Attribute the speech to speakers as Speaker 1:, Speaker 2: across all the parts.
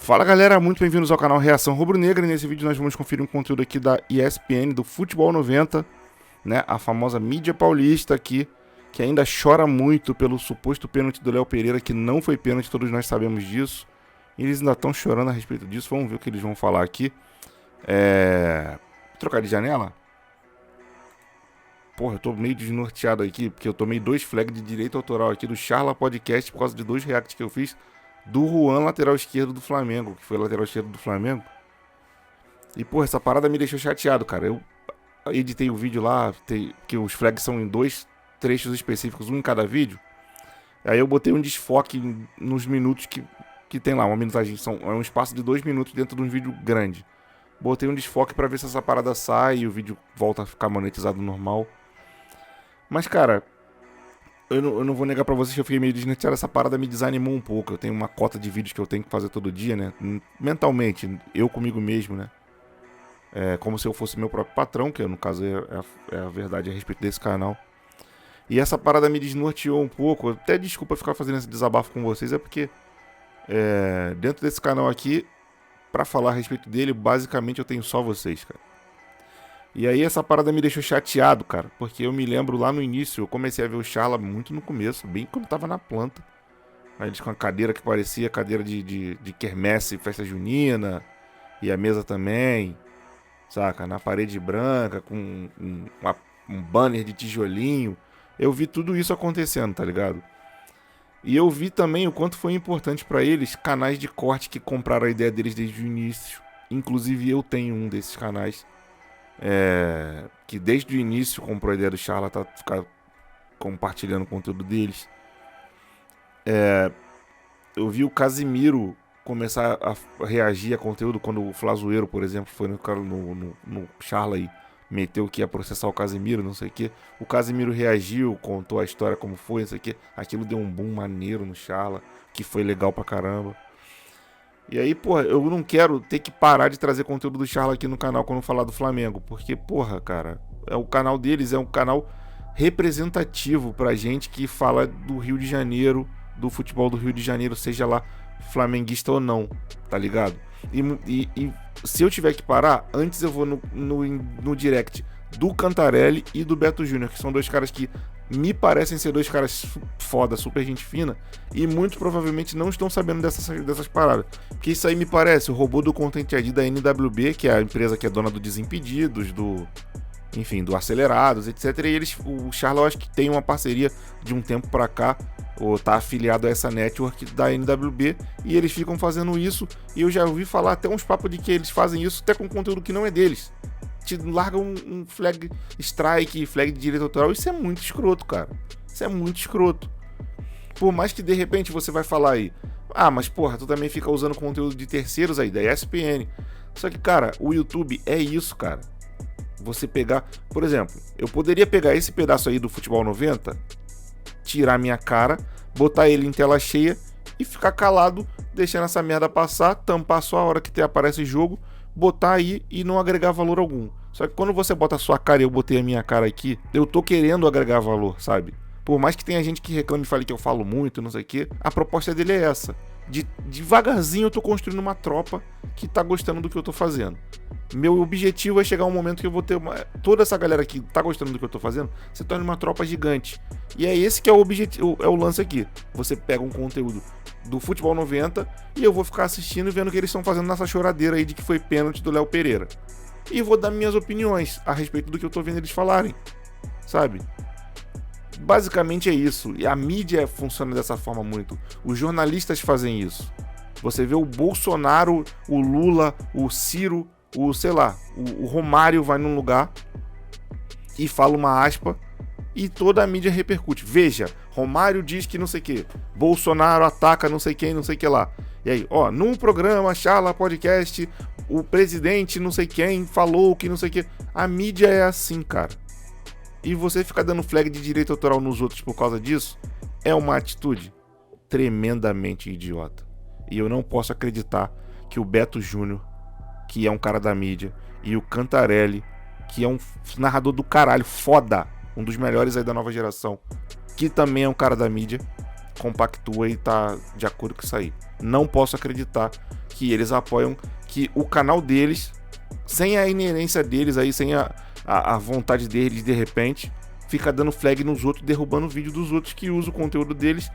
Speaker 1: Fala galera, muito bem-vindos ao canal Reação Rubro-Negra. Nesse vídeo nós vamos conferir um conteúdo aqui da ESPN, do Futebol 90, né? A famosa mídia paulista aqui, que ainda chora muito pelo suposto pênalti do Léo Pereira, que não foi pênalti, todos nós sabemos disso. E eles ainda estão chorando a respeito disso, vamos ver o que eles vão falar aqui. Trocar de janela? Porra, eu tô meio desnorteado aqui, porque eu tomei 2 flags de direito autoral aqui do Charla Podcast por causa de 2 reacts que eu fiz do Juan, lateral esquerdo do Flamengo, que foi lateral esquerdo do Flamengo. E, porra, essa parada me deixou chateado, cara. Eu editei o vídeo lá, que os flags são em 2 trechos específicos, um em cada vídeo. Aí eu botei um desfoque nos minutos que tem lá, uma minutagem, é um espaço de 2 minutos dentro de um vídeo grande. Botei um desfoque pra ver se essa parada sai e o vídeo volta a ficar monetizado normal. Mas, cara, eu não vou negar pra vocês que eu fiquei meio desnorteado. Essa parada me desanimou um pouco. Eu tenho uma cota de vídeos que eu tenho que fazer todo dia, né? Mentalmente, eu comigo mesmo, né? É como se eu fosse meu próprio patrão, que no caso é a verdade a respeito desse canal. E essa parada me desnorteou um pouco. Até desculpa ficar fazendo esse desabafo com vocês, é porque dentro desse canal aqui, pra falar a respeito dele, basicamente eu tenho só vocês, cara. E aí essa parada me deixou chateado, cara, porque eu me lembro lá no início, eu comecei a ver o Charla muito no começo, bem quando tava na planta. Aí eles com a cadeira que parecia cadeira de quermesse, festa junina, e a mesa também, saca? Na parede branca, com um banner de tijolinho. Eu vi tudo isso acontecendo, tá ligado? E eu vi também o quanto foi importante pra eles canais de corte que compraram a ideia deles desde o início. Inclusive eu tenho um desses canais. Que desde o início comprou a ideia do Charla, tá ficar compartilhando o conteúdo deles. Eu vi o Casimiro começar a reagir a conteúdo quando o Flazoeiro, por exemplo, foi no Charla e meteu que ia processar o Casimiro, não sei o que. O Casimiro reagiu, contou a história como foi, não sei o que. Aquilo deu um boom maneiro no Charla, que foi legal pra caramba. E aí, porra, eu não quero ter que parar de trazer conteúdo do Charla aqui no canal quando falar do Flamengo. Porque, porra, cara, o canal deles é um canal representativo pra gente que fala do Rio de Janeiro, do futebol do Rio de Janeiro, seja lá flamenguista ou não, tá ligado? E se eu tiver que parar, antes eu vou no direct do Cantarelli e do Beto Júnior, que são 2 caras que me parecem ser 2 caras foda, super gente fina, e muito provavelmente não estão sabendo dessas paradas. Porque isso aí me parece o robô do Content ID da NWB, que é a empresa que é dona do Desimpedidos, do Acelerados, etc. E o Charla, eu acho que tem uma parceria de um tempo pra cá, ou tá afiliado a essa network da NWB, e eles ficam fazendo isso, e eu já ouvi falar até uns papos de que eles fazem isso até com conteúdo que não é deles. Te largam um flag strike, flag de direito autoral. Isso é muito escroto, cara. Isso é muito escroto. Por mais que de repente você vai falar aí, mas porra, tu também fica usando conteúdo de terceiros aí, da ESPN. Só que, cara, o YouTube é isso, cara. Você pegar, por exemplo, eu poderia pegar esse pedaço aí do Futebol 90, tirar minha cara, botar ele em tela cheia e ficar calado, deixando essa merda passar, tampar só a hora que aparece jogo, botar aí e não agregar valor algum. Só que quando você bota a sua cara e eu botei a minha cara aqui, eu tô querendo agregar valor, sabe? Por mais que tenha gente que reclame e fale que eu falo muito, não sei o que, a proposta dele é essa. Devagarzinho eu tô construindo uma tropa que tá gostando do que eu tô fazendo. Meu objetivo é chegar um momento que eu vou ter toda essa galera que tá gostando do que eu tô fazendo, se torna uma tropa gigante. E é esse que é o objetivo, é o lance aqui. Você pega um conteúdo do Futebol 90 e eu vou ficar assistindo e vendo o que eles estão fazendo nessa choradeira aí de que foi pênalti do Léo Pereira. E vou dar minhas opiniões a respeito do que eu tô vendo eles falarem, sabe? Basicamente é isso. E a mídia funciona dessa forma muito. Os jornalistas fazem isso. Você vê o Bolsonaro, o Lula, o Ciro, o Romário vai num lugar e fala uma aspa e toda a mídia repercute. Veja, Romário diz que não sei o que, Bolsonaro ataca não sei quem, não sei o que lá. E aí, num programa, Charla Podcast, o presidente não sei quem falou que não sei o que. A mídia é assim, cara. E você ficar dando flag de direito autoral nos outros por causa disso é uma atitude tremendamente idiota. E eu não posso acreditar que o Beto Júnior, que é um cara da mídia, e o Cantarelli, que é um narrador do caralho, foda, um dos melhores aí da nova geração, que também é um cara da mídia, compactua e tá de acordo com isso aí. Não posso acreditar que eles apoiam que o canal deles, sem a inerência deles aí, sem a vontade deles, de repente, fica dando flag nos outros, derrubando o vídeo dos outros que usam o conteúdo deles,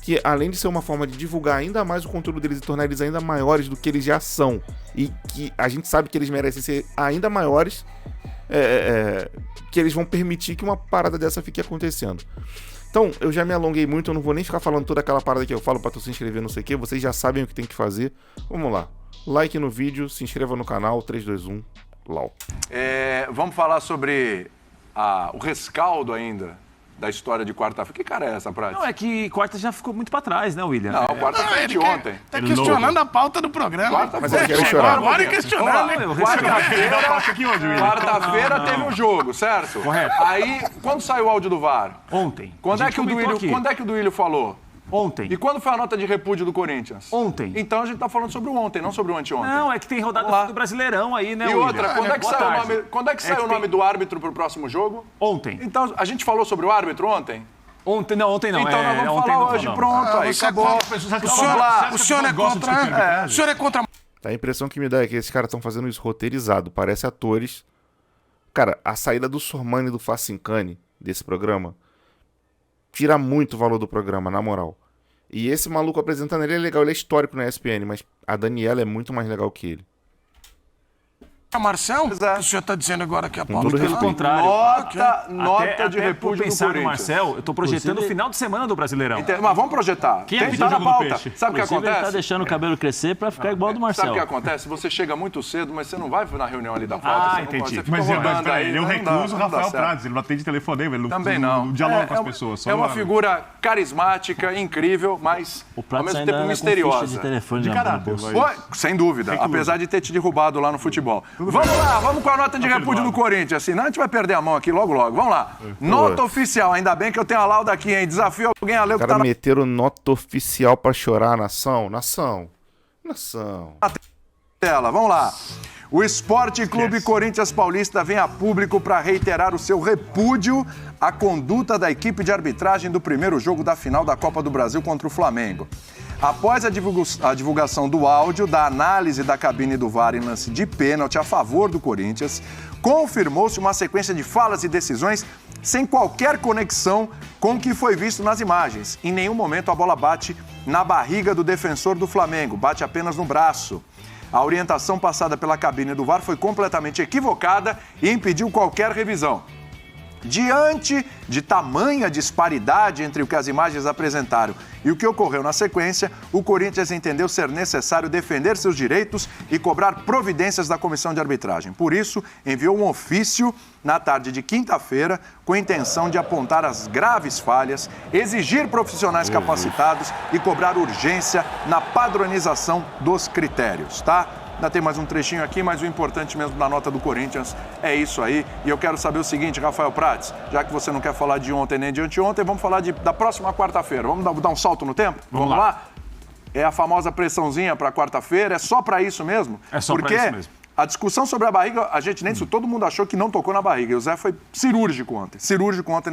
Speaker 1: que além de ser uma forma de divulgar ainda mais o conteúdo deles e tornar eles ainda maiores do que eles já são, e que a gente sabe que eles merecem ser ainda maiores, que eles vão permitir que uma parada dessa fique acontecendo. Então, eu já me alonguei muito, eu não vou nem ficar falando toda aquela parada que eu falo pra tu se inscrever, não sei o que, vocês já sabem o que tem que fazer. Vamos lá, like no vídeo, se inscreva no canal, 3, 2, 1, LAU.
Speaker 2: Vamos falar sobre o rescaldo ainda da história de quarta-feira. Que cara é essa, Prati?
Speaker 3: Não, é que quarta já ficou muito pra trás, né, William?
Speaker 2: Não, quarta-feira é de ontem.
Speaker 4: Tá questionando a pauta do programa.
Speaker 1: Mas ele quer chorar.
Speaker 4: Agora é questionando, né?
Speaker 2: Quarta-feira teve um jogo, certo?
Speaker 3: Correto.
Speaker 2: Aí, quando saiu o áudio do VAR?
Speaker 3: Ontem.
Speaker 2: Quando é que o Duílio falou?
Speaker 3: Ontem.
Speaker 2: E quando foi a nota de repúdio do Corinthians?
Speaker 3: Ontem.
Speaker 2: Então a gente tá falando sobre o ontem, não sobre o anteontem.
Speaker 3: Não, é que tem rodada do Brasileirão aí, né,
Speaker 2: E
Speaker 3: William?
Speaker 2: outra, quando é que saiu o nome do árbitro pro próximo jogo?
Speaker 3: Ontem.
Speaker 2: Então, a gente falou sobre o árbitro ontem?
Speaker 3: Ontem não.
Speaker 2: Então nós vamos
Speaker 3: ontem
Speaker 2: falar
Speaker 3: não
Speaker 2: hoje,
Speaker 3: falamos.
Speaker 2: pronto, aí acabou.
Speaker 4: O senhor é contra... O senhor é contra...
Speaker 1: A impressão que me dá é que esses caras estão fazendo isso roteirizado, parece atores. Cara, a saída do Sormani e do Facincani desse programa tira muito o valor do programa, na moral. E esse maluco apresentando ele é legal, ele é histórico na ESPN, mas a Daniela é muito mais legal que ele.
Speaker 4: Marcel? O senhor tá dizendo agora que a pauta...
Speaker 1: todo
Speaker 3: Pelo
Speaker 1: respeito.
Speaker 3: contrário.
Speaker 2: Nota de
Speaker 3: até
Speaker 2: repúdio
Speaker 3: por
Speaker 2: do
Speaker 3: pensar no
Speaker 2: Corinthians.
Speaker 3: Marcel, eu tô projetando o final de semana do Brasileirão.
Speaker 2: Mas vamos projetar.
Speaker 5: Quem
Speaker 2: Tem
Speaker 5: avisou
Speaker 2: tá
Speaker 5: o
Speaker 2: na
Speaker 5: jogo do
Speaker 2: pauta.
Speaker 5: peixe?
Speaker 2: Sabe o que
Speaker 5: Inclusive,
Speaker 2: acontece?
Speaker 5: ele tá deixando o cabelo crescer pra ficar igual ao do Marcel.
Speaker 2: Sabe o que acontece? Você chega muito cedo, mas você não vai na reunião ali da pauta. você não
Speaker 3: entendi.
Speaker 2: Pode, você fica
Speaker 6: Mas
Speaker 2: rodando aí,
Speaker 6: eu
Speaker 2: não dá-
Speaker 6: recuso o
Speaker 2: não dá
Speaker 6: Rafael
Speaker 2: certo.
Speaker 6: Prades, ele não atende telefonema, ele
Speaker 2: Também não.
Speaker 6: dialoga com as pessoas. Só
Speaker 2: É uma
Speaker 6: lá.
Speaker 2: figura carismática, incrível, mas
Speaker 5: O
Speaker 2: ao
Speaker 5: Prats
Speaker 2: mesmo
Speaker 5: ainda
Speaker 2: tempo
Speaker 5: anda com ficha
Speaker 2: misteriosa.
Speaker 5: de telefone
Speaker 6: De
Speaker 5: na mão no
Speaker 6: caráter,
Speaker 5: bolso.
Speaker 6: vai.
Speaker 2: Pô, sem dúvida, apesar de ter te derrubado lá no futebol. Vamos lá, vamos com a nota de repúdio do Corinthians, senão a gente vai perder a mão aqui logo. Vamos lá. Nota oficial, ainda bem que eu tenho a lauda aqui, hein? Desafio alguém a ler o
Speaker 1: Os
Speaker 2: que tá
Speaker 1: caras
Speaker 2: na
Speaker 1: meteram nota oficial pra chorar, nação.
Speaker 2: tela. Vamos lá. O Esporte Clube Corinthians Paulista vem a público para reiterar o seu repúdio à conduta da equipe de arbitragem do primeiro jogo da final da Copa do Brasil contra o Flamengo. Após a divulgação do áudio da análise da cabine do VAR em lance de pênalti a favor do Corinthians, confirmou-se uma sequência de falas e decisões sem qualquer conexão com o que foi visto nas imagens. Em nenhum momento a bola bate na barriga do defensor do Flamengo, bate apenas no braço. A orientação passada pela cabine do VAR foi completamente equivocada e impediu qualquer revisão. Diante de tamanha disparidade entre o que as imagens apresentaram e o que ocorreu na sequência, o Corinthians entendeu ser necessário defender seus direitos e cobrar providências da comissão de arbitragem. Por isso, enviou um ofício na tarde de quinta-feira com a intenção de apontar as graves falhas, exigir profissionais capacitados e cobrar urgência na padronização dos critérios, tá? Ainda tem mais um trechinho aqui, mas o importante mesmo da nota do Corinthians é isso aí. E eu quero saber o seguinte, Rafael Prades, já que você não quer falar de ontem nem de anteontem, vamos falar da próxima quarta-feira. Vamos dar um salto no tempo? Vamos lá? É a famosa pressãozinha para quarta-feira? É só para isso mesmo?
Speaker 3: É só pra isso mesmo.
Speaker 2: A discussão sobre a barriga, a gente nem isso, todo mundo achou que não tocou na barriga. E o Zé foi cirúrgico ontem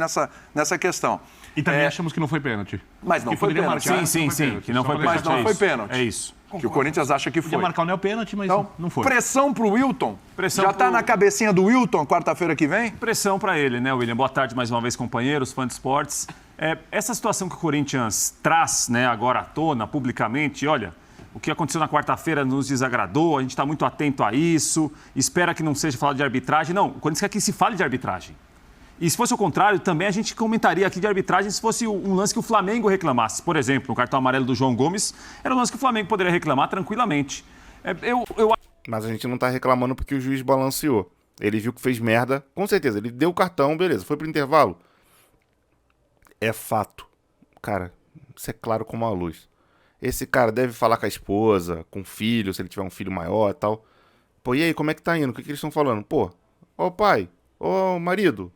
Speaker 2: nessa questão.
Speaker 6: E também achamos que não foi pênalti.
Speaker 2: Mas não
Speaker 6: Que
Speaker 2: foi
Speaker 6: poderia
Speaker 2: pênalti.
Speaker 6: marcar.
Speaker 3: Sim, que não foi pênalti.
Speaker 2: Mas não foi pênalti.
Speaker 3: É isso.
Speaker 2: Que o Corinthians acha que
Speaker 6: Podia
Speaker 2: foi.
Speaker 6: marcar o neopênalti, mas
Speaker 2: Então,
Speaker 6: não foi.
Speaker 2: pressão pro Wilton.
Speaker 3: Pressão
Speaker 2: Já tá
Speaker 3: pro-
Speaker 2: na cabecinha do Wilton quarta-feira que vem?
Speaker 3: Pressão para ele, né, William? Boa tarde mais uma vez, companheiros, fãs de esportes. Essa situação que o Corinthians traz, né, agora à tona, publicamente, olha, o que aconteceu na quarta-feira nos desagradou, a gente está muito atento a isso, espera que não seja falado de arbitragem. Não, o Corinthians quer que se fale de arbitragem. E se fosse o contrário, também a gente comentaria aqui de arbitragem se fosse um lance que o Flamengo reclamasse. Por exemplo, o cartão amarelo do João Gomes era um lance que o Flamengo poderia reclamar tranquilamente.
Speaker 1: Mas a gente não tá reclamando porque o juiz balanceou. Ele viu que fez merda, com certeza. Ele deu o cartão, beleza. Foi pro intervalo. É fato. Cara, isso é claro como a luz. Esse cara deve falar com a esposa, com o filho, se ele tiver um filho maior e tal. Pô, e aí, como é que tá indo? O que eles estão falando? Pô, ô pai, ô marido,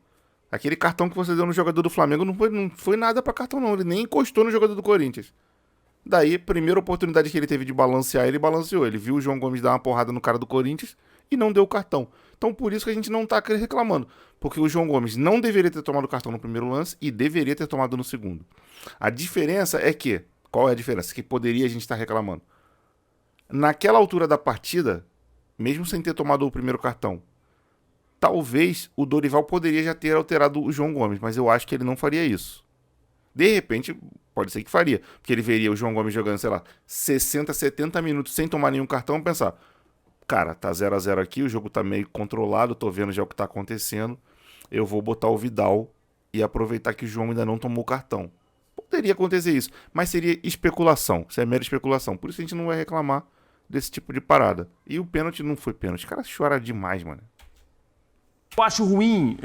Speaker 1: aquele cartão que você deu no jogador do Flamengo não foi nada pra cartão não. Ele nem encostou no jogador do Corinthians. Daí, primeira oportunidade que ele teve de balancear, ele balanceou. Ele viu o João Gomes dar uma porrada no cara do Corinthians e não deu o cartão. Então, por isso que a gente não tá reclamando. Porque o João Gomes não deveria ter tomado o cartão no primeiro lance e deveria ter tomado no segundo. A diferença é que... Qual é a diferença? Que poderia a gente estar reclamando. Naquela altura da partida, mesmo sem ter tomado o primeiro cartão, talvez o Dorival poderia já ter alterado o João Gomes, mas eu acho que ele não faria isso. De repente, pode ser que faria, porque ele veria o João Gomes jogando, sei lá, 60, 70 minutos sem tomar nenhum cartão e pensar, cara, tá 0-0 aqui, o jogo tá meio controlado, tô vendo já o que tá acontecendo, eu vou botar o Vidal e aproveitar que o João ainda não tomou o cartão. Poderia acontecer isso, mas seria especulação, isso é mera especulação, por isso a gente não vai reclamar desse tipo de parada. E o pênalti não foi pênalti, o cara chora demais, mano.
Speaker 3: Eu acho ruim,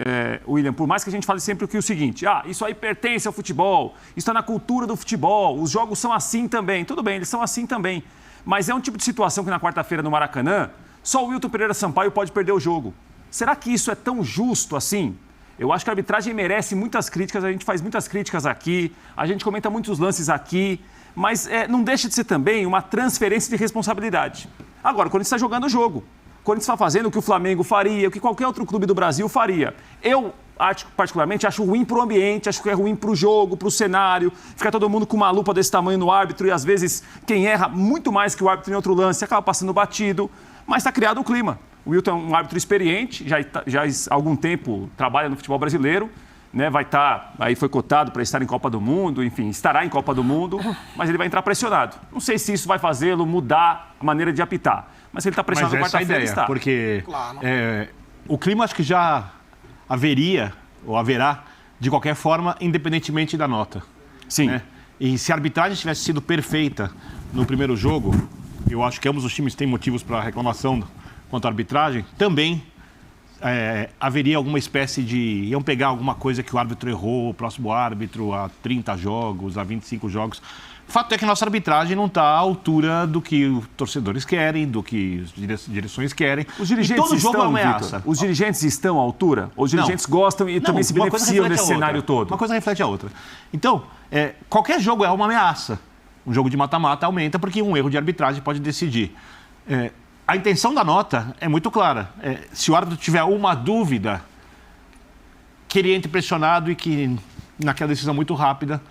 Speaker 3: William, por mais que a gente fale sempre o seguinte, isso aí pertence ao futebol, isso está na cultura do futebol, os jogos são assim também. Tudo bem, eles são assim também. Mas é um tipo de situação que na quarta-feira no Maracanã, só o Wilton Pereira Sampaio pode perder o jogo. Será que isso é tão justo assim? Eu acho que a arbitragem merece muitas críticas, a gente faz muitas críticas aqui, a gente comenta muitos lances aqui, mas não deixa de ser também uma transferência de responsabilidade. Agora, quando está jogando o jogo, quando está fazendo o que o Flamengo faria, o que qualquer outro clube do Brasil faria. Eu, particularmente, acho ruim para o ambiente, acho que é ruim para o jogo, para o cenário. Fica todo mundo com uma lupa desse tamanho no árbitro e, às vezes, quem erra muito mais que o árbitro em outro lance acaba passando batido. Mas está criado o clima. O Wilton é um árbitro experiente, já há algum tempo trabalha no futebol brasileiro, né? Aí foi cotado para estar em Copa do Mundo, enfim, estará em Copa do Mundo, mas ele vai entrar pressionado. Não sei se isso vai fazê-lo mudar a maneira de apitar. Mas ele está pressionado na quarta-feira, está.
Speaker 6: Porque o clima acho que já haveria, ou haverá, de qualquer forma, independentemente da nota.
Speaker 3: Sim.
Speaker 6: Né? E se a arbitragem tivesse sido perfeita no primeiro jogo, eu acho que ambos os times têm motivos para reclamação quanto à arbitragem, também haveria alguma espécie de... Iam pegar alguma coisa que o árbitro errou, o próximo árbitro, há 30 jogos, há 25 jogos... O fato é que nossa arbitragem não está à altura do que os torcedores querem, do que as direções querem.
Speaker 3: Os dirigentes
Speaker 6: todo jogo
Speaker 3: estão,
Speaker 6: ameaça.
Speaker 3: Victor, os dirigentes estão à altura? Os dirigentes gostam e também se beneficiam desse cenário todo?
Speaker 6: Uma coisa reflete a outra. Então, qualquer jogo é uma ameaça. Um jogo de mata-mata aumenta porque um erro de arbitragem pode decidir. A intenção da nota é muito clara. Se o árbitro tiver uma dúvida, que ele entre pressionado e que, naquela decisão muito rápida...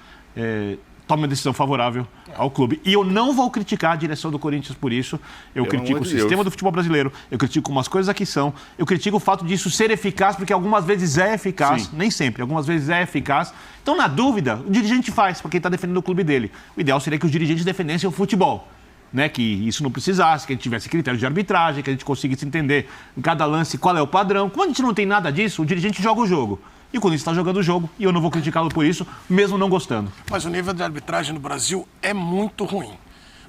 Speaker 6: tome uma decisão favorável ao clube. E eu não vou criticar a direção do Corinthians por isso. Eu critico o sistema do futebol brasileiro, eu critico como as coisas aqui são, eu critico o fato disso ser eficaz, porque algumas vezes é eficaz, nem sempre, algumas vezes é eficaz. Então, na dúvida, o dirigente faz, porque ele está defendendo o clube dele. O ideal seria que os dirigentes defendessem o futebol. Né, que isso não precisasse, que a gente tivesse critérios de arbitragem, que a gente conseguisse entender em cada lance qual é o padrão. Como a gente não tem nada disso, o dirigente joga o jogo. E quando ele está jogando o jogo, e eu não vou criticá-lo por isso, mesmo não gostando.
Speaker 4: Mas o nível de arbitragem no Brasil é muito ruim.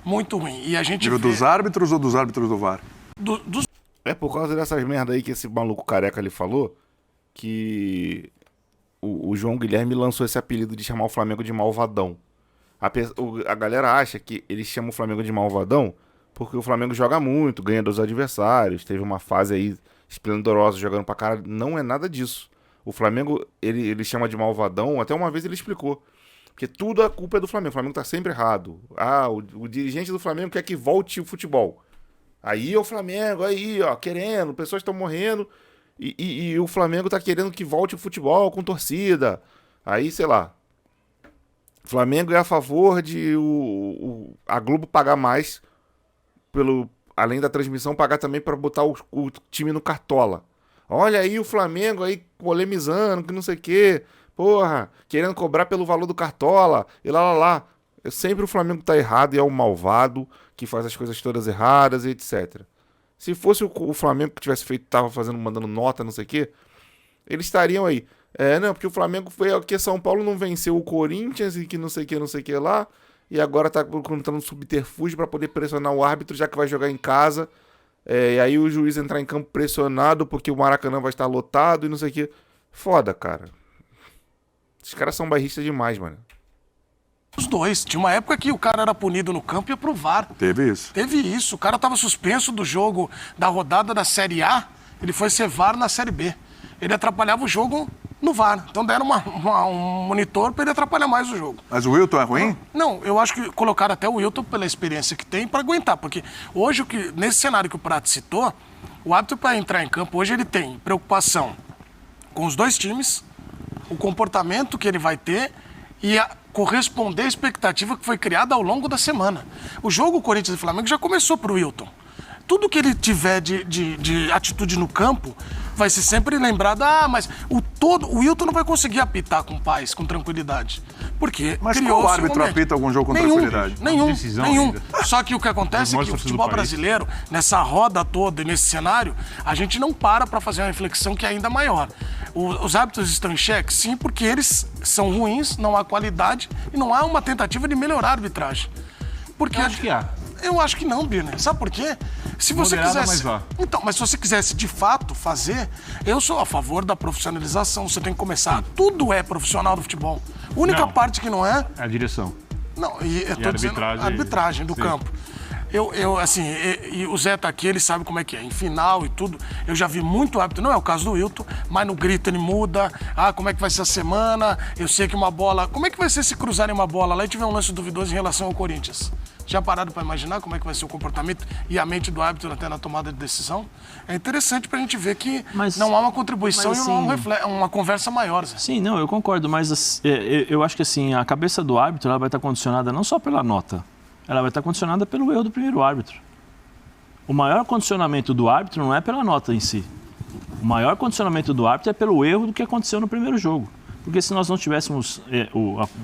Speaker 4: Muito ruim. E a gente
Speaker 2: nível dos árbitros ou dos árbitros do VAR?
Speaker 1: É por causa dessas merda aí que esse maluco careca ali falou, que o João Guilherme lançou esse apelido de chamar o Flamengo de malvadão. A galera acha que ele chama o Flamengo de malvadão porque o Flamengo joga muito, ganha dos adversários, teve uma fase aí esplendorosa jogando pra caralho. Não é nada disso. O Flamengo, ele chama de malvadão, até uma vez ele explicou. Porque tudo a culpa é do Flamengo. O Flamengo tá sempre errado. O dirigente do Flamengo quer que volte o futebol. Aí é o Flamengo, aí, ó, querendo, pessoas estão morrendo. E o Flamengo tá querendo que volte o futebol com torcida. Aí, sei lá. O Flamengo é a favor de a Globo pagar mais, além da transmissão, pagar também para botar o time no Cartola. Olha aí o Flamengo aí polemizando, que não sei o quê. Porra, querendo cobrar pelo valor do Cartola. E lá. Sempre o Flamengo tá errado e é o malvado que faz as coisas todas erradas e etc. Se fosse o Flamengo que tivesse feito, mandando nota, não sei o quê, eles estariam aí. Não, porque o Flamengo foi que São Paulo não venceu o Corinthians e que não sei o que lá. E agora tá encontrando um subterfúgio para poder pressionar o árbitro, já que vai jogar em casa. E aí o juiz entrar em campo pressionado porque o Maracanã vai estar lotado e não sei o que. Foda, cara. Esses caras são bairristas demais, mano.
Speaker 4: Os dois. Tinha uma época que o cara era punido no campo e ia pro VAR.
Speaker 2: Teve isso.
Speaker 4: Teve isso. O cara tava suspenso do jogo da rodada da Série A, ele foi ser VAR na Série B. Ele atrapalhava o jogo no VAR. Então deram um monitor para ele atrapalhar mais o jogo.
Speaker 2: Mas o Wilton é ruim?
Speaker 4: Não, eu acho que colocaram até o Wilton pela experiência que tem para aguentar. Porque hoje, nesse cenário que o Prato citou, O árbitro, para entrar em campo, hoje ele tem preocupação com os dois times, o comportamento que ele vai ter e corresponder à expectativa que foi criada ao longo da semana. O jogo Corinthians e Flamengo já começou para o Wilton. Tudo que ele tiver de atitude no campo vai ser sempre lembrado, mas o Wilton não vai conseguir apitar com paz, com tranquilidade. Porque
Speaker 2: Mas qual árbitro apita algum jogo com tranquilidade?
Speaker 4: Nenhum.
Speaker 6: ainda.
Speaker 4: Só que o que acontece é que o futebol brasileiro, nessa roda toda e nesse cenário, a gente não para fazer uma reflexão que é ainda maior. Os árbitros estão em xeque? Sim, porque eles são ruins, não há qualidade e não há uma tentativa de melhorar a arbitragem. Porque
Speaker 6: Eu acho que há.
Speaker 4: Eu acho que não, Birner. Sabe por quê? Se você
Speaker 6: Moderada,
Speaker 4: quisesse.
Speaker 6: mas vá.
Speaker 4: Então, mas se você quisesse de fato fazer, eu sou a favor da profissionalização. Você tem que começar. Tudo é profissional do futebol. A única parte que não é.
Speaker 6: É a direção.
Speaker 4: Não, eu tô dizendo a arbitragem do campo. E o Zé tá aqui, ele sabe como é que é. Em final e tudo, eu já vi muito árbitro, não é o caso do Wilton, mas no grito ele muda. Como é que vai ser a semana? Eu sei que uma bola. Como é que vai ser se cruzarem uma bola lá e tiver um lance duvidoso em relação ao Corinthians? Já pararam para imaginar como é que vai ser o comportamento e a mente do árbitro até na tomada de decisão? É interessante para a gente ver que não há uma contribuição e não há uma conversa maior. Zé.
Speaker 5: Sim, não, eu concordo, mas eu acho que assim, a cabeça do árbitro ela vai estar condicionada não só pela nota, ela vai estar condicionada pelo erro do primeiro árbitro. O maior condicionamento do árbitro não é pela nota em si. O maior condicionamento do árbitro é pelo erro do que aconteceu no primeiro jogo. Porque se nós não tivéssemos,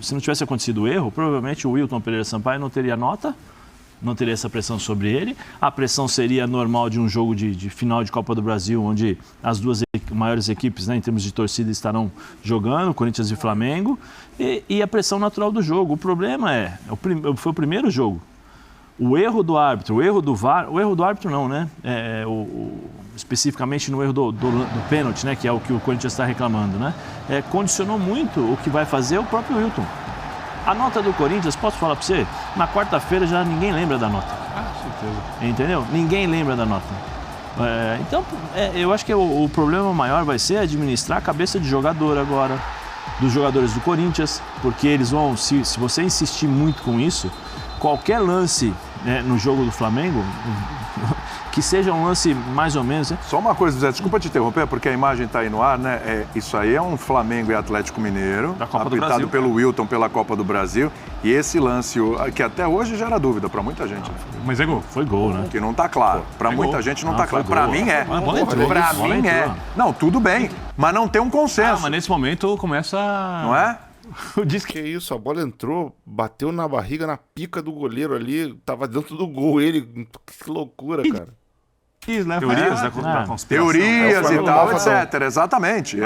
Speaker 5: se não tivesse acontecido o erro, provavelmente o Wilton Pereira Sampaio não teria nota, não teria essa pressão sobre ele. A pressão seria normal de um jogo de final de Copa do Brasil, onde as duas maiores equipes, né, em termos de torcida, estarão jogando, Corinthians e Flamengo, e a pressão natural do jogo. O problema foi o primeiro jogo. O erro do árbitro, o erro do VAR, o erro do árbitro não, né? Especificamente no erro do pênalti, né? Que é o que o Corinthians está reclamando, né? Condicionou muito o que vai fazer o próprio Wilton. A nota do Corinthians, posso falar para você? Na quarta-feira já ninguém lembra da nota. Certeza. Entendeu? Ninguém lembra da nota. Então, eu acho que o problema maior vai ser administrar a cabeça de jogador agora, dos jogadores do Corinthians, porque eles vão, se você insistir muito com isso, qualquer lance, né, no jogo do Flamengo, que seja um lance mais ou menos... Né?
Speaker 2: Só uma coisa, Zé, desculpa te interromper, porque a imagem está aí no ar, né? Isso aí é um Flamengo e Atlético Mineiro,
Speaker 3: da Copa do
Speaker 2: apitado
Speaker 3: Brasil,
Speaker 2: pelo Wilton pela Copa do Brasil. E esse lance, que até hoje gera dúvida para muita gente.
Speaker 6: Mas é gol.
Speaker 5: Foi gol, né?
Speaker 2: Que não está claro. Para muita gente não está claro. Para mim é.
Speaker 5: Para
Speaker 2: mim é. Não, tudo bem, mas não tem um consenso.
Speaker 6: Mas nesse momento começa...
Speaker 2: Não é?
Speaker 1: Que isso, a bola entrou, bateu na barriga, na pica do goleiro ali, tava dentro do gol, ele, que loucura, cara.
Speaker 3: Teorias da conspiração.
Speaker 2: Teorias e tal, etc. Exatamente.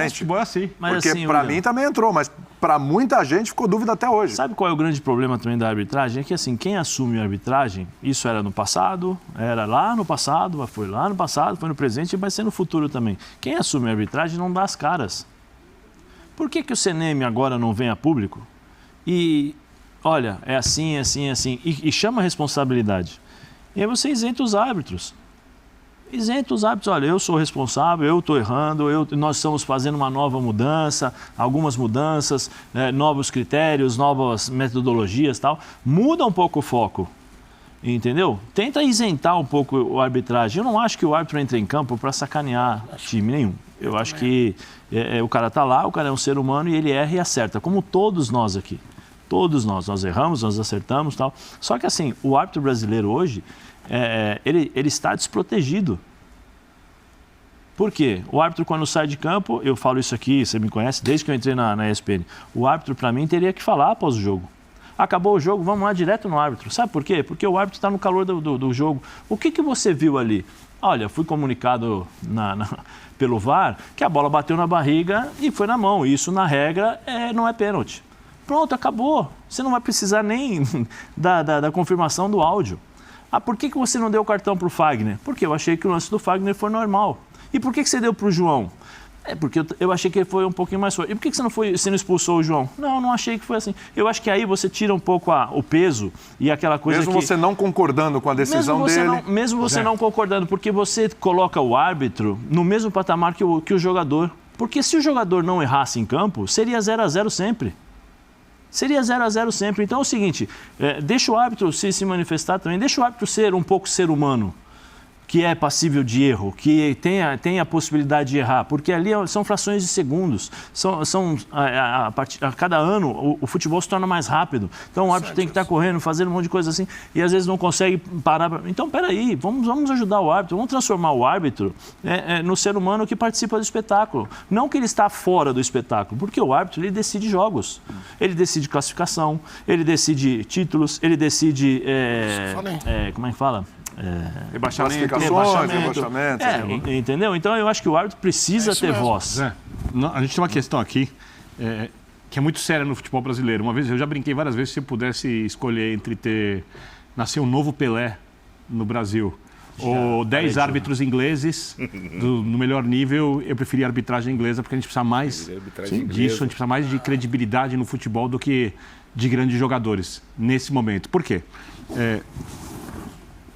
Speaker 6: Futebol é assim.
Speaker 2: Mas, porque assim, para mim também entrou, mas para muita gente ficou dúvida até hoje.
Speaker 5: Sabe qual é o grande problema também da arbitragem? É que assim, quem assume a arbitragem, isso era no passado, era lá no passado, foi lá no passado, foi no presente e vai ser no futuro também. Quem assume a arbitragem não dá as caras. Por que o CNM agora não vem a público e, olha, é assim, assim, assim, e chama a responsabilidade? E aí você isenta os árbitros. Isenta os árbitros, olha, eu sou responsável, eu estou errando, nós estamos fazendo uma nova mudança, algumas mudanças, novos critérios, novas metodologias e tal. Muda um pouco o foco, entendeu? Tenta isentar um pouco a arbitragem. Eu não acho que o árbitro entre em campo para sacanear time nenhum. Eu acho que o cara está lá, o cara é um ser humano e ele erra e acerta, como todos nós aqui. Todos nós erramos, nós acertamos e tal. Só que assim, o árbitro brasileiro hoje, ele está desprotegido. Por quê? O árbitro quando sai de campo, eu falo isso aqui, você me conhece, desde que eu entrei na ESPN, o árbitro para mim teria que falar após o jogo. Acabou o jogo, vamos lá direto no árbitro. Sabe por quê? Porque o árbitro está no calor do jogo. O que você viu ali? Olha, fui comunicado pelo VAR que a bola bateu na barriga e foi na mão. Isso, na regra, não é pênalti. Pronto, acabou. Você não vai precisar nem da confirmação do áudio. Por que você não deu o cartão para o Fagner? Porque eu achei que o lance do Fagner foi normal. E por que você deu para o João? Porque eu achei que ele foi um pouquinho mais forte. E por que você não expulsou o João? Não achei que foi assim. Eu acho que aí você tira um pouco o peso e aquela coisa
Speaker 2: mesmo você não concordando com a decisão dele.
Speaker 5: Mesmo você não concordando, porque você coloca o árbitro no mesmo patamar que o jogador. Porque se o jogador não errasse em campo, seria 0-0 sempre. Seria 0-0 sempre. Então é o seguinte, deixa o árbitro se manifestar também, deixa o árbitro ser um pouco ser humano. que é passível de erro, que tem a possibilidade de errar, porque ali são frações de segundos. A cada ano o futebol se torna mais rápido. Então o árbitro tem que estar correndo, fazendo um monte de coisa assim, e às vezes não consegue parar. Então, peraí, vamos ajudar o árbitro, vamos transformar o árbitro no ser humano que participa do espetáculo. Não que ele está fora do espetáculo, porque o árbitro ele decide jogos, ele decide classificação, ele decide títulos, ele decide. Como é que fala?
Speaker 3: Rebaixamento.
Speaker 5: Entendeu? Então eu acho que o árbitro precisa ter voz.
Speaker 6: A gente tem uma questão aqui que é muito séria no futebol brasileiro. Uma vez, eu já brinquei várias vezes, se eu pudesse escolher entre nascer um novo Pelé no Brasil ou 10 árbitros ingleses no melhor nível, eu preferia a arbitragem inglesa, porque a gente precisa mais disso, a gente precisa mais de credibilidade no futebol do que de grandes jogadores nesse momento. Por quê?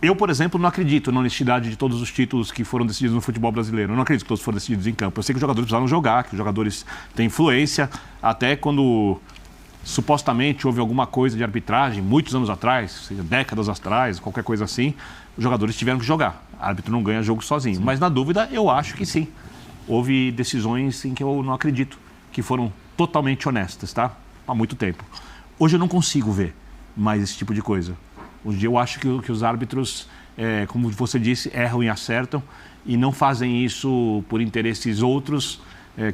Speaker 6: Eu, por exemplo, não acredito na honestidade de todos os títulos que foram decididos no futebol brasileiro. Eu não acredito que todos foram decididos em campo. Eu sei que os jogadores precisaram jogar, que os jogadores têm influência. Até quando supostamente houve alguma coisa de arbitragem, muitos anos atrás, décadas atrás, qualquer coisa assim, os jogadores tiveram que jogar. O árbitro não ganha jogo sozinho. Mas, na dúvida, eu acho que sim. Houve decisões em que eu não acredito que foram totalmente honestas, tá? Há muito tempo. Hoje eu não consigo ver mais esse tipo de coisa. Hoje eu acho que os árbitros, como você disse, erram e acertam e não fazem isso por interesses outros,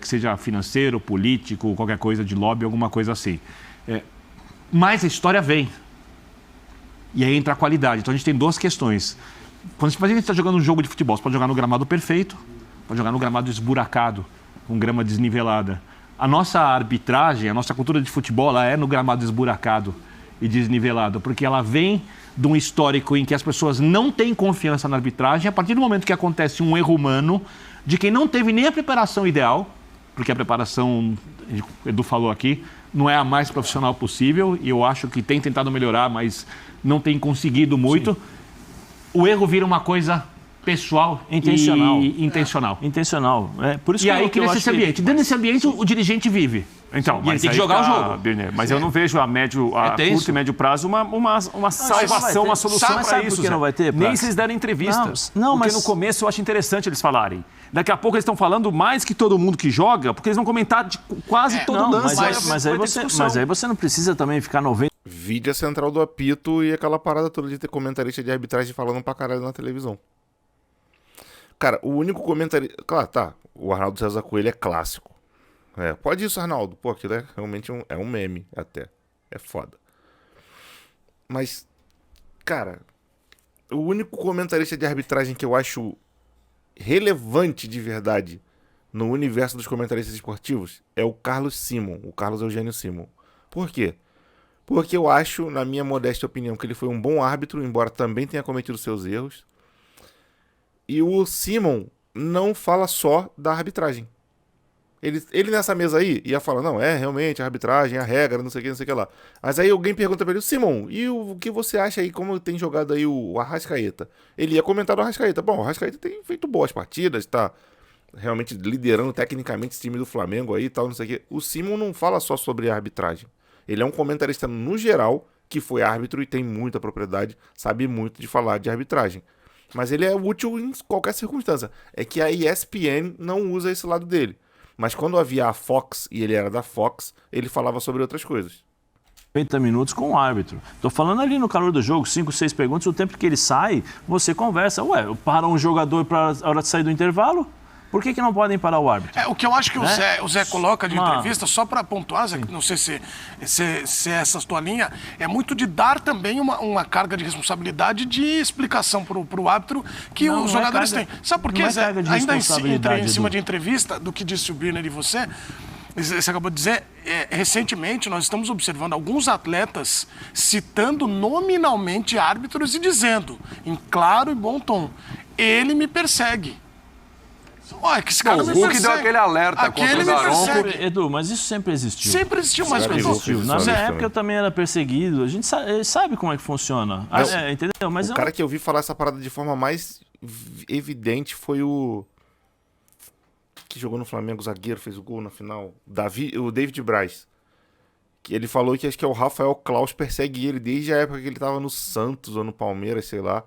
Speaker 6: que seja financeiro, político, qualquer coisa de lobby, alguma coisa assim. Mas a história vem. E aí entra a qualidade. Então a gente tem duas questões. Quando a gente está jogando um jogo de futebol, você pode jogar no gramado perfeito, pode jogar no gramado esburacado, com grama desnivelada. A nossa arbitragem, a nossa cultura de futebol, ela é no gramado esburacado e desnivelado, porque ela vem de um histórico em que as pessoas não têm confiança na arbitragem. A partir do momento que acontece um erro humano, de quem não teve nem a preparação ideal, porque a preparação, o Edu falou aqui, não é a mais profissional possível, e eu acho que tem tentado melhorar, mas não tem conseguido muito. Sim. O erro vira uma coisa pessoal
Speaker 5: intencional.
Speaker 6: E intencional.
Speaker 5: Intencional. Por isso
Speaker 6: e aí cria esse ambiente. Dentro desse ambiente, o dirigente vive.
Speaker 3: Então,
Speaker 6: mas ele tem que jogar o jogo.
Speaker 3: Birner, mas eu não vejo a curto e médio prazo uma salvação, uma solução para isso.
Speaker 5: Não vai ter,
Speaker 3: nem se eles derem entrevistas. Porque no começo eu acho interessante eles falarem. Daqui a pouco eles estão falando mais que todo mundo que joga, porque eles vão comentar de quase todo lance.
Speaker 5: Mas aí você não precisa também ficar 90.
Speaker 1: Vídeo central do apito e aquela parada toda de ter comentarista de arbitragem falando pra caralho na televisão. Cara, o único comentarista... Claro, tá. O Arnaldo César Coelho é clássico. Pode isso, Arnaldo. Pô, aquilo é realmente um meme até. É foda. Mas, cara, o único comentarista de arbitragem que eu acho relevante de verdade no universo dos comentaristas esportivos é o Carlos Simon, o Carlos Eugênio Simon. Por quê? Porque eu acho, na minha modesta opinião, que ele foi um bom árbitro, embora também tenha cometido seus erros. E o Simon não fala só da arbitragem. Ele nessa mesa aí ia falar, não, realmente a arbitragem, a regra, não sei o que lá. Mas aí alguém pergunta pra ele, Simon, e o que você acha aí, como tem jogado aí o Arrascaeta? Ele ia comentar do Arrascaeta. Bom, o Arrascaeta tem feito boas partidas, tá realmente liderando tecnicamente esse time do Flamengo aí e tal, não sei o que. O Simon não fala só sobre a arbitragem. Ele é um comentarista no geral, que foi árbitro e tem muita propriedade, sabe muito de falar de arbitragem. Mas ele é útil em qualquer circunstância. É que a ESPN não usa esse lado dele. Mas quando havia a Fox, e ele era da Fox, ele falava sobre outras coisas.
Speaker 5: 50 minutos com o árbitro. Tô falando ali no calor do jogo, 5, 6 perguntas, o tempo que ele sai, você conversa. Para um jogador para a hora de sair do intervalo? Por que não podem parar o árbitro?
Speaker 4: O que eu acho que o Zé coloca de entrevista, só para pontuar, Zé, não sei se é essa a tua linha, é muito de dar também uma carga de responsabilidade de explicação para o árbitro que os jogadores têm. Sabe por quê, Zé? Ainda em cima de entrevista, do que disse o Birner e você acabou de dizer, recentemente nós estamos observando alguns atletas citando nominalmente árbitros e dizendo, em claro e bom tom, ele me persegue. Que esse cara
Speaker 2: o Hulk deu aquele alerta contra o Daronco.
Speaker 5: Edu, mas isso sempre existiu.
Speaker 4: Sempre existiu, mas
Speaker 5: na minha época eu também era perseguido. A gente sabe como é que funciona. Entendeu? Mas
Speaker 1: o cara que eu vi falar essa parada de forma mais evidente foi o que jogou no Flamengo, o zagueiro, fez o gol na final. O David Braz. Que ele falou que acho que é o Rafael Claus persegue ele desde a época que ele tava no Santos ou no Palmeiras, sei lá.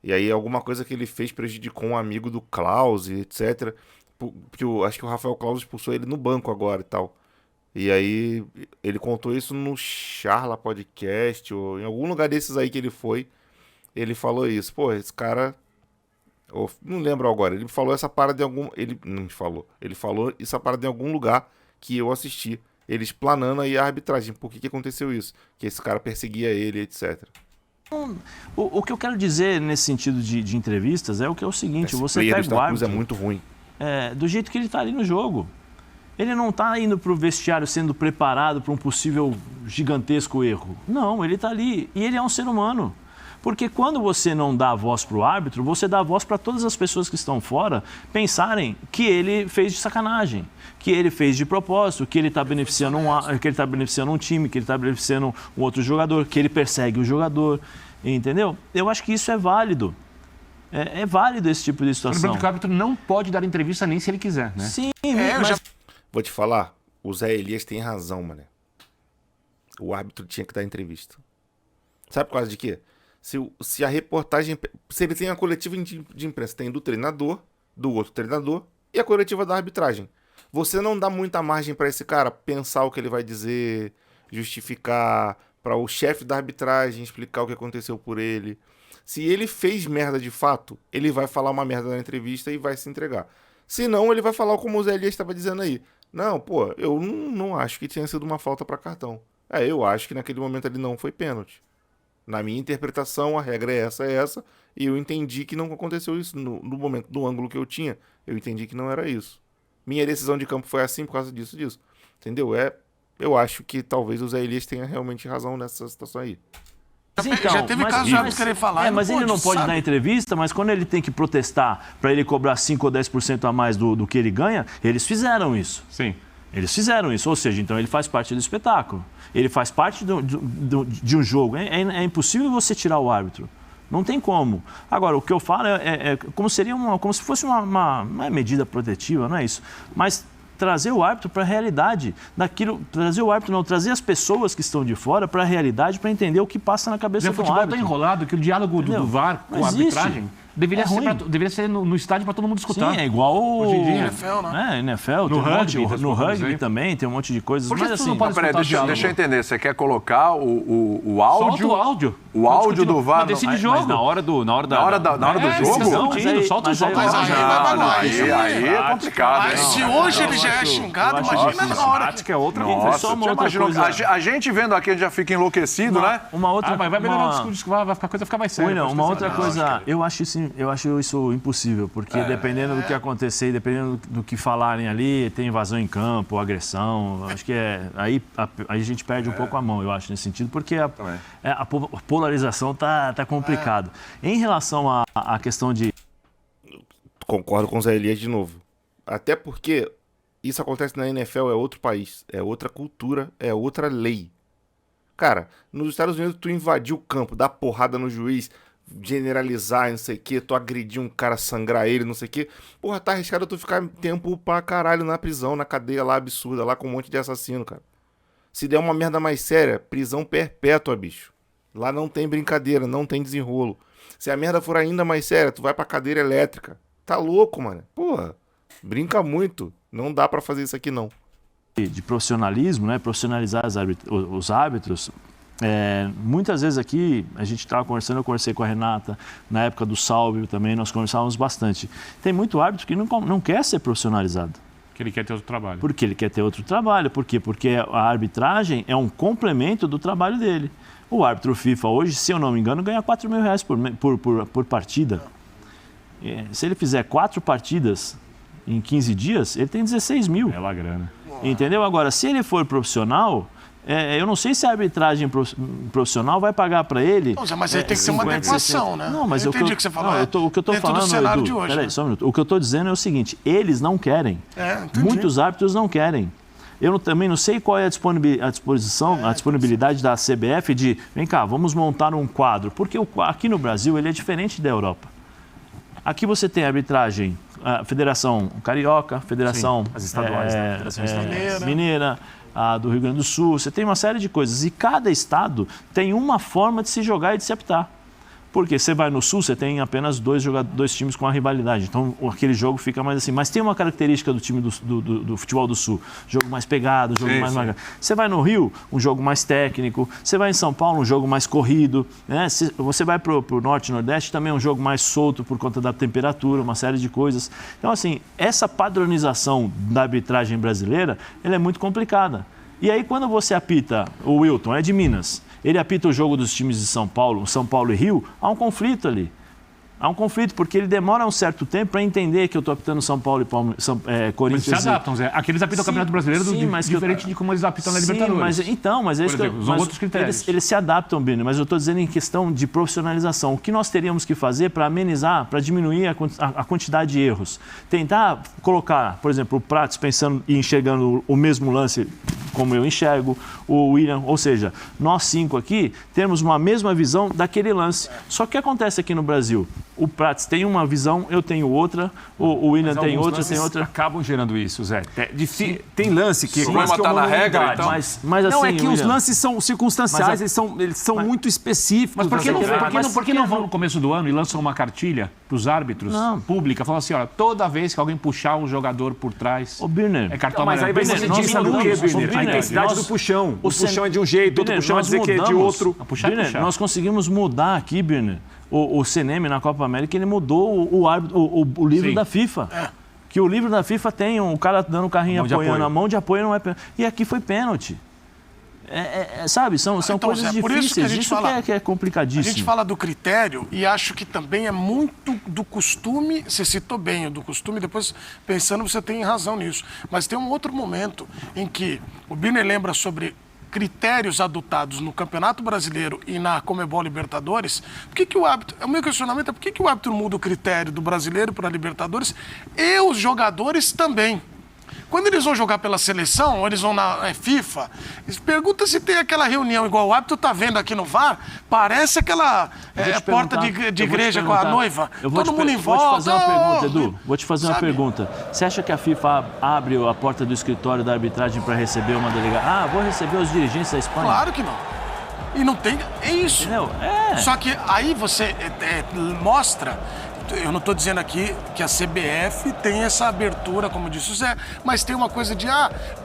Speaker 1: E aí alguma coisa que ele fez prejudicou um amigo do Klaus, etc. Porque acho que o Rafael Klaus expulsou ele no banco agora e tal. E aí ele contou isso no Charla Podcast, ou em algum lugar desses aí que ele foi, ele falou isso. Pô, esse cara... não lembro agora, ele falou essa parada em algum... Ele não falou. Ele falou essa parada em algum lugar que eu assisti. Ele explanando aí a arbitragem. Por que aconteceu isso? Que esse cara perseguia ele, etc.
Speaker 5: O que eu quero dizer nesse sentido de entrevistas é o seguinte, você pega o árbitro...
Speaker 1: é muito ruim.
Speaker 5: Do jeito que ele está ali no jogo. Ele não está indo para o vestiário sendo preparado para um possível gigantesco erro. Não, ele está ali. E ele é um ser humano. Porque quando você não dá voz para o árbitro, você dá voz para todas as pessoas que estão fora pensarem que ele fez de sacanagem, que ele fez de propósito, que ele está beneficiando um time, que ele está beneficiando um outro jogador, que ele persegue o jogador. Entendeu? Eu acho que isso é válido. É válido esse tipo de situação.
Speaker 6: O árbitro não pode dar entrevista nem se ele quiser, né?
Speaker 5: Sim,
Speaker 1: mas... Vou te falar, o Zé Elias tem razão, mané. O árbitro tinha que dar entrevista. Sabe por causa de quê? Se a reportagem... Se ele tem a coletiva de imprensa, tem do treinador, do outro treinador e a coletiva da arbitragem. Você não dá muita margem para esse cara pensar o que ele vai dizer, justificar, para o chefe da arbitragem explicar o que aconteceu por ele. Se ele fez merda de fato, ele vai falar uma merda na entrevista e vai se entregar. Se não, ele vai falar como o Zé Elias estava dizendo aí. Não, pô, eu não acho que tenha sido uma falta para cartão. Eu acho que naquele momento ali não foi pênalti. Na minha interpretação, a regra é essa, e eu entendi que não aconteceu isso no momento, do ângulo que eu tinha. Eu entendi que não era isso. Minha decisão de campo foi assim por causa disso. Entendeu? Eu acho que talvez o Zé Elias tenha realmente razão nessa situação aí.
Speaker 5: Então,
Speaker 4: já teve caso de querer falar.
Speaker 5: Mas ele não pode dar entrevista, mas quando ele tem que protestar para ele cobrar 5 ou 10% a mais do que ele ganha, eles fizeram isso.
Speaker 6: Sim.
Speaker 5: Eles fizeram isso, ou seja, então ele faz parte do espetáculo. Ele faz parte de um jogo. É impossível você tirar o árbitro. Não tem como. Agora, o que eu falo como se fosse uma medida protetiva, não é isso. Mas trazer o árbitro para a realidade daquilo, trazer as pessoas que estão de fora para a realidade, para entender o que passa na cabeça do árbitro. O futebol
Speaker 6: está enrolado, que o diálogo do VAR com a arbitragem deveria ser no estádio para todo mundo escutar.
Speaker 5: Sim, é igual
Speaker 4: hoje em dia, NFL, né?
Speaker 5: NFL, no rugby também tem um monte de coisas.
Speaker 2: Mas assim, não pode deixa eu entender, você quer colocar o áudio?
Speaker 6: Solta o áudio.
Speaker 2: O áudio do VAR.
Speaker 6: Mas decide jogo.
Speaker 3: Mas na hora do
Speaker 2: jogo?
Speaker 6: Solta o jogo.
Speaker 2: Mas aí é complicado.
Speaker 4: Mas se hoje ele já é xingado, imagina na hora.
Speaker 3: Prática é outra
Speaker 2: coisa.
Speaker 5: Só uma outra coisa.
Speaker 2: A gente vendo aqui, a gente já fica enlouquecido, né?
Speaker 5: Uma outra
Speaker 6: vai melhorar o discurso, a coisa ficar mais séria.
Speaker 5: Uma outra coisa, eu acho isso impossível, porque dependendo do que acontecer, dependendo do que falarem ali, tem invasão em campo, agressão, acho que aí a gente perde um pouco a mão, eu acho, nesse sentido, porque a polarização tá complicado. Em relação à questão de...
Speaker 1: Concordo com o Zé Elias de novo. Até porque isso acontece na NFL, é outro país, é outra cultura, é outra lei. Cara, nos Estados Unidos tu invadiu o campo, dá porrada no juiz, generalizar, não sei o que, tu agredir um cara, sangrar ele, não sei o que. Porra, tá arriscado tu ficar tempo pra caralho na prisão, na cadeia lá absurda, lá com um monte de assassino, cara. Se der uma merda mais séria, prisão perpétua, bicho. Lá não tem brincadeira, não tem desenrolo. Se a merda for ainda mais séria, tu vai pra cadeira elétrica. Tá louco, mano. Porra, brinca muito. Não dá pra fazer isso aqui, não.
Speaker 5: De profissionalismo, né? Profissionalizar os árbitros. Muitas vezes aqui, a gente estava conversando, eu conversei com a Renata, na época do Salve também, nós conversávamos bastante. Tem muito árbitro que não quer ser profissionalizado.
Speaker 6: Que ele quer ter outro trabalho.
Speaker 5: Porque ele quer ter outro trabalho. Por quê? Porque a arbitragem é um complemento do trabalho dele. O árbitro FIFA hoje, se eu não me engano, ganha R$4 mil por partida. Se ele fizer 4 partidas em 15 dias, ele tem 16 mil.
Speaker 6: É lá grana.
Speaker 5: Entendeu? Agora, se ele for profissional... eu não sei se a arbitragem profissional vai pagar para ele...
Speaker 4: Não, mas aí tem que ser uma adequação, né?
Speaker 5: Não, mas
Speaker 4: eu entendi o que você falou.
Speaker 5: O que eu estou falando,
Speaker 4: cenário
Speaker 5: Edu,
Speaker 4: de hoje,
Speaker 5: peraí, só um minuto. O que eu estou dizendo é o seguinte, eles não querem. Muitos árbitros não querem. Eu também não sei qual é a disponibilidade da CBF de, vem cá, vamos montar um quadro. Porque aqui no Brasil ele é diferente da Europa. Aqui você tem a arbitragem, a Federação Carioca, Federação
Speaker 3: as estaduais, Federação
Speaker 5: Mineira, a do Rio Grande do Sul, você tem uma série de coisas. E cada estado tem uma forma de se jogar e de se apitar. Porque você vai no Sul, você tem apenas dois times com a rivalidade. Então, aquele jogo fica mais assim. Mas tem uma característica do time do futebol do Sul. Jogo mais pegado, jogo mais marcado. Você vai no Rio, um jogo mais técnico. Você vai em São Paulo, um jogo mais corrido. Né? Você vai para o Norte e Nordeste, também é um jogo mais solto por conta da temperatura, uma série de coisas. Então, assim, essa padronização da arbitragem brasileira, ela é muito complicada. E aí, quando você apita, o Wilton é de Minas, ele apita o jogo dos times de São Paulo e Rio, há um conflito ali. Há um conflito, porque ele demora um certo tempo para entender que eu estou apitando São Paulo e Corinthians.
Speaker 6: Mas se adaptam, Zé. Aqui eles apitam o Campeonato Brasileiro diferente de como eles apitam na Libertadores.
Speaker 5: Mas
Speaker 6: por exemplo, são outros critérios.
Speaker 5: Eles se adaptam, Bini, mas eu estou dizendo em questão de profissionalização. O que nós teríamos que fazer para amenizar, para diminuir a quantidade de erros? Tentar colocar, por exemplo, o Prats pensando e enxergando o mesmo lance como eu enxergo, o William, ou seja, nós 5 aqui temos uma mesma visão daquele lance. Só que o que acontece aqui no Brasil? O Prats tem uma visão, eu tenho outra, o William tem outra, tem outra.
Speaker 3: Acabam gerando isso, Zé. Tem lance que...
Speaker 2: O problema está na regra, então?
Speaker 5: Mas
Speaker 3: não,
Speaker 5: assim,
Speaker 3: é que
Speaker 5: William,
Speaker 3: os lances são circunstanciais, eles são muito específicos.
Speaker 6: Mas por que não vão no começo do ano e lançam uma cartilha para os árbitros pública, falando assim, olha, toda vez que alguém puxar um jogador por trás,
Speaker 5: Birner,
Speaker 6: é cartão
Speaker 3: mas aí vai ser disso do quê, Birner? A intensidade do puxão. O puxão é de um jeito, outro puxão é dizer que é de outro.
Speaker 5: Birner, nós conseguimos mudar aqui, Birner. O CNM na Copa América, ele mudou o livro da FIFA. Que o livro da FIFA tem um cara dando o carrinho apoiando, a mão de apoio não é pênalti. E aqui foi pênalti. Sabe, são
Speaker 4: então,
Speaker 5: coisas
Speaker 4: Zé, por
Speaker 5: difíceis,
Speaker 4: isso que a gente fala,
Speaker 5: que é complicadíssimo.
Speaker 4: A gente fala do critério e acho que também é muito do costume, você citou bem o do costume, depois pensando você tem razão nisso. Mas tem um outro momento em que o Birner lembra sobre critérios adotados no Campeonato Brasileiro e na Conmebol Libertadores. Por que o árbitro, o meu questionamento é por que o árbitro muda o critério do Brasileiro para a Libertadores e os jogadores também? Quando eles vão jogar pela seleção, ou eles vão na FIFA, pergunta se tem aquela reunião igual o árbitro está vendo aqui no VAR, parece aquela porta de igreja com a noiva, todo mundo em volta.
Speaker 5: Vou te fazer uma pergunta, Edu. Vou te fazer uma pergunta. Você acha que a FIFA abre a porta do escritório da arbitragem para receber uma delegada? Vou receber os dirigentes da Espanha.
Speaker 4: Claro que não. E não tem... É isso.
Speaker 5: Entendeu?
Speaker 4: Só que aí você mostra... Eu não estou dizendo aqui que a CBF tem essa abertura, como disse o Zé, mas tem uma coisa de,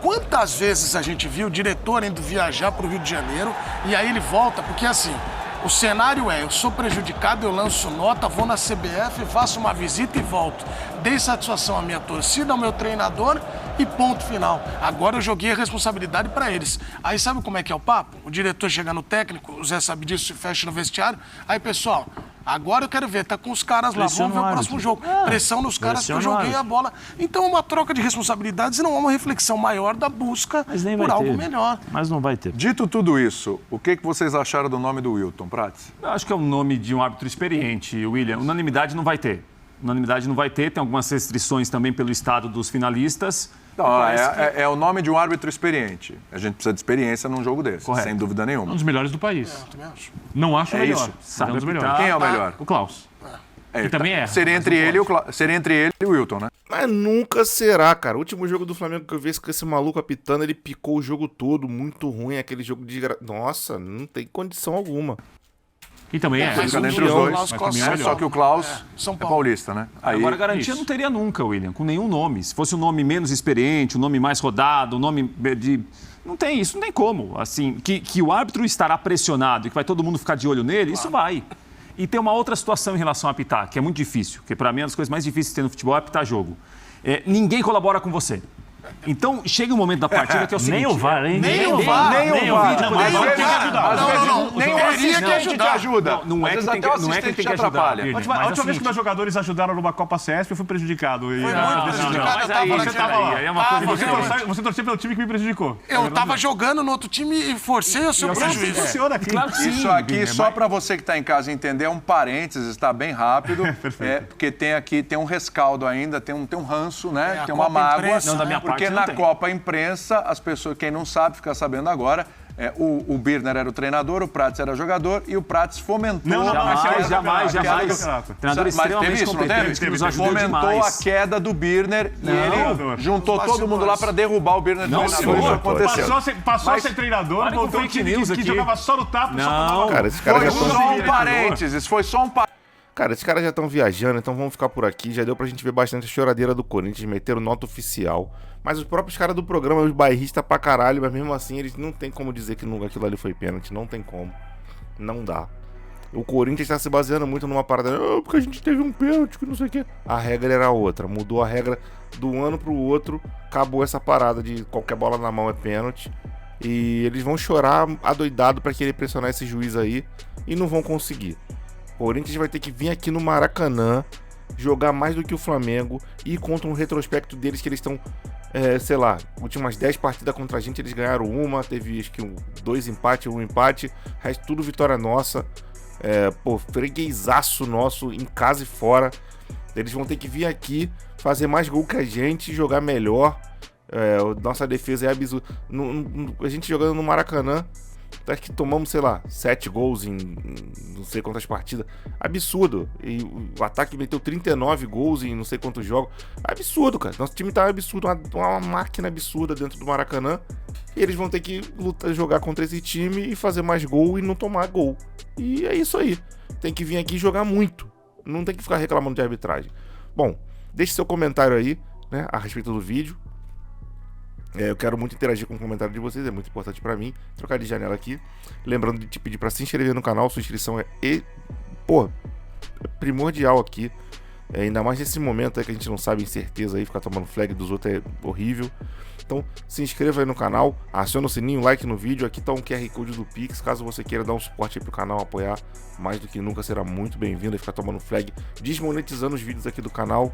Speaker 4: quantas vezes a gente viu o diretor indo viajar para o Rio de Janeiro e aí ele volta, porque assim, o cenário eu sou prejudicado, eu lanço nota, vou na CBF, faço uma visita e volto. Dei satisfação à minha torcida, ao meu treinador e ponto final. Agora eu joguei a responsabilidade para eles. Aí sabe como é que é o papo? O diretor chega no técnico, o Zé sabe disso, se fecha no vestiário, aí pessoal... Agora eu quero ver, tá com os caras lá, vamos ver o próximo jogo. Pressão nos caras que eu joguei a bola. Então é uma troca de responsabilidades e não é uma reflexão maior da busca por algo melhor.
Speaker 5: Mas não vai ter.
Speaker 2: Dito tudo isso, o que vocês acharam do nome do Wilton, Prats?
Speaker 3: Eu acho que é um nome de um árbitro experiente, William. Unanimidade não vai ter. Unanimidade não vai ter, tem algumas restrições também pelo estado dos finalistas.
Speaker 2: Não, é o nome de um árbitro experiente. A gente precisa de experiência num jogo desse,
Speaker 3: correto,
Speaker 2: sem dúvida nenhuma.
Speaker 6: Um dos melhores do país.
Speaker 4: Também acho.
Speaker 6: Não acho o melhor.
Speaker 2: Isso.
Speaker 6: Sabe um dos melhores.
Speaker 2: Quem é o melhor?
Speaker 6: O Klaus. Que também é.
Speaker 2: Seria entre ele e o Wilton, né?
Speaker 1: Mas nunca será, cara. O último jogo do Flamengo que eu vi com esse maluco apitando, ele picou o jogo todo, muito ruim, aquele jogo de... Nossa, não tem condição alguma.
Speaker 6: E também é.
Speaker 2: Fica entre os dois. Só que o Klaus é paulista, né?
Speaker 3: Aí, agora, garantia não teria nunca, William, com nenhum nome. Se fosse um nome menos experiente, um nome mais rodado, um nome de... Não tem isso, não tem como. Assim, que o árbitro estará pressionado e que vai todo mundo ficar de olho nele, isso vai. E tem uma outra situação em relação a apitar, que é muito difícil, que para mim é uma das coisas mais difíceis que tem no futebol é apitar jogo. Ninguém colabora com você. Então, chega um momento da partida que é o seguinte...
Speaker 5: Nem o VAR, hein?
Speaker 4: Nem o VAR.
Speaker 2: Nem o VAR.
Speaker 6: Mas tem que ajudar.
Speaker 2: Nem o assistente te ajuda.
Speaker 3: Não é que tem que ajudar.
Speaker 6: A última vez que meus jogadores ajudaram numa Copa CESP, eu fui prejudicado. Você torceu pelo time que me prejudicou.
Speaker 4: Eu estava jogando no outro time e forcei o seu prejuízo.
Speaker 2: Isso aqui, só para você que está em casa entender, é um parênteses, está bem rápido. Porque tem um rescaldo ainda, tem um ranço, né? Tem uma mágoa.
Speaker 3: Não, da minha parte.
Speaker 2: Porque na Copa Imprensa, as pessoas, quem não sabe, fica sabendo agora, O Birner era o treinador, o Prats era jogador e o Prats fomentou...
Speaker 3: Jamais. Treinador extremamente competente que nos ajudou
Speaker 2: fomentou
Speaker 3: demais.
Speaker 2: a queda do Birner e ele juntou todo mundo lá para derrubar o Birner.
Speaker 3: Não,
Speaker 2: treinador. Isso aconteceu.
Speaker 6: Passou a ser treinador, voltou que jogava só no tapa, só tomava...
Speaker 1: Cara, esses caras
Speaker 2: Foi
Speaker 1: já estão...
Speaker 2: só um parênteses, foi só um parênteses.
Speaker 1: Cara, esses caras já estão viajando, então vamos ficar por aqui. Já deu pra gente ver bastante a choradeira do Corinthians, meteram nota oficial. Mas os próprios caras do programa, os bairristas pra caralho, mas mesmo assim eles não tem como dizer que aquilo ali foi pênalti. Não tem como. Não dá. O Corinthians tá se baseando muito numa parada, porque a gente teve um pênalti, que não sei o quê. A regra era outra, mudou a regra do um ano pro outro, acabou essa parada de qualquer bola na mão é pênalti. E eles vão chorar adoidado pra querer pressionar esse juiz aí e não vão conseguir. O Corinthians vai ter que vir aqui no Maracanã, jogar mais do que o Flamengo e contra um retrospecto deles que eles estão, sei lá, últimas 10 partidas contra a gente eles ganharam uma, teve acho que 2 empates, 1 empate, resto tudo vitória nossa, freguesaço nosso em casa e fora. Eles vão ter que vir aqui, fazer mais gol que a gente, jogar melhor, nossa defesa é absurda. A gente jogando no Maracanã, acho que tomamos, sei lá, 7 gols em não sei quantas partidas. Absurdo. E o ataque meteu 39 gols em não sei quantos jogos. Absurdo, cara. Nosso time tá absurdo, uma máquina absurda dentro do Maracanã. E eles vão ter que jogar contra esse time e fazer mais gol e não tomar gol. E é isso aí. Tem que vir aqui e jogar muito. Não tem que ficar reclamando de arbitragem. Bom, deixe seu comentário aí, né, a respeito do vídeo. Eu quero muito interagir com o comentário de vocês, é muito importante pra mim. Trocar de janela aqui. Lembrando de te pedir pra se inscrever no canal, sua inscrição é primordial aqui. Ainda mais nesse momento aí que a gente não sabe em certeza aí, ficar tomando flag dos outros é horrível. Então se inscreva aí no canal, aciona o sininho, like no vídeo. Aqui tá um QR Code do Pix, caso você queira dar um suporte aí pro canal, apoiar mais do que nunca, será muito bem-vindo. Ficar tomando flag, desmonetizando os vídeos aqui do canal,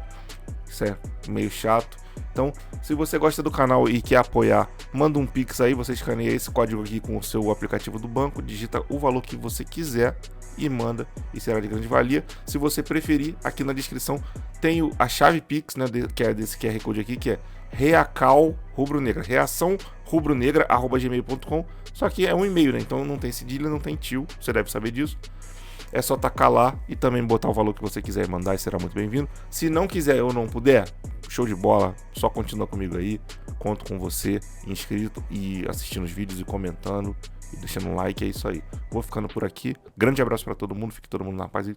Speaker 1: isso é meio chato. Então, se você gosta do canal e quer apoiar, manda um Pix aí, você escaneia esse código aqui com o seu aplicativo do banco, digita o valor que você quiser e manda, e será de grande valia. Se você preferir, aqui na descrição tem a chave Pix, né, que é desse QR Code aqui, que é Reacal Rubro-Negra, reação rubronegra@gmail.com. Só que é um e-mail, né? Então não tem cedilha, não tem tio, você deve saber disso. É só tacar lá e também botar o valor que você quiser mandar e será muito bem-vindo. Se não quiser ou não puder, show de bola, só continua comigo aí. Conto com você, inscrito e assistindo os vídeos e comentando e deixando um like, é isso aí. Vou ficando por aqui. Grande abraço pra todo mundo, fique todo mundo na paz e